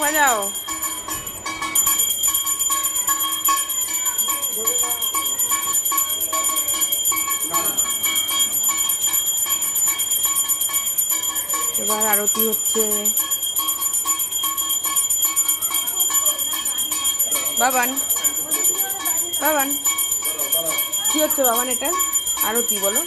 বাজাও। এবার আরতি হচ্ছে। বাবান বাবান কি হচ্ছে বাবান? এটা আরতি বলো।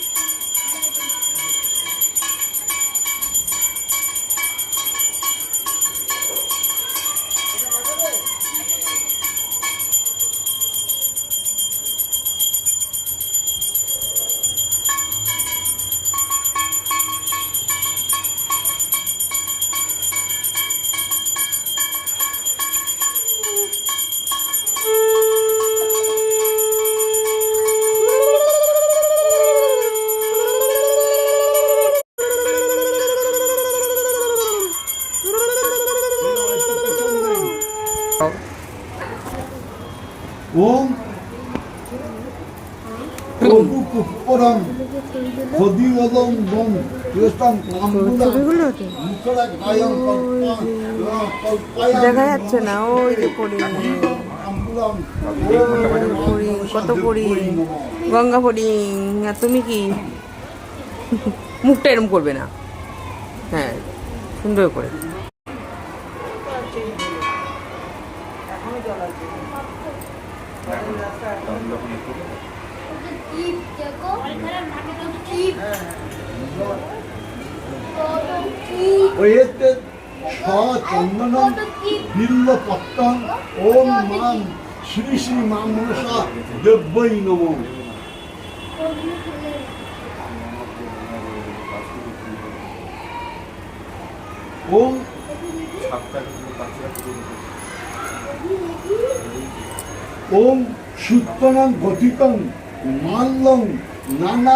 ওম প্রভু পুষ্পরং খদিওদং বং ইয়স্তাং আম্বুলাং মুখরা গায়ং দেখা যাচ্ছে না। ওই যে পড়ি আম্বুলাং পড়ি কত পড়ি গঙ্গা পড়ি। আর তুমি কি মুখটা এরম করবে না? হ্যাঁ, সুন্দর করে। ওয়েতে চন্দনং বিল্লপত্রং ওম মাম শ্রী শ্রী মা মনসা দেব্যই নমঃ। ওম ওম সুত্তনং গঠিতং মাল্যং নানা।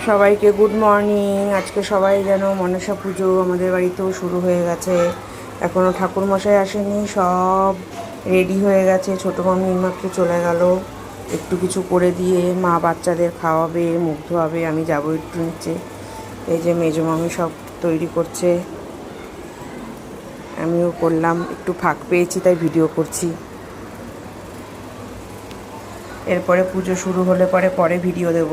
সবাইকে গুড মর্নিং। আজকে সবাই যেন মনসা পুজো আমাদের বাড়িতেও শুরু হয়ে গেছে। এখনও ঠাকুরমশাই আসেনি, সব রেডি হয়ে গেছে। ছোটো মামি মাত্র চলে গেল, একটু কিছু করে দিয়ে মা বাচ্চাদের খাওয়াবে, মুখ ধোয়াবে, আমি যাবো একটু নিচে। এই যে মেজো মামি সব তৈরি করছে, আমিও করলাম। একটু ফাঁক পেয়েছি তাই ভিডিও করছি। এরপরে পুজো শুরু হলে পরে ভিডিও দেব।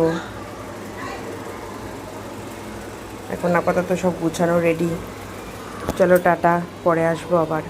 এখন আপাতত সব গুছানো রেডি। চলো টাটা, পরে আসবো আবার।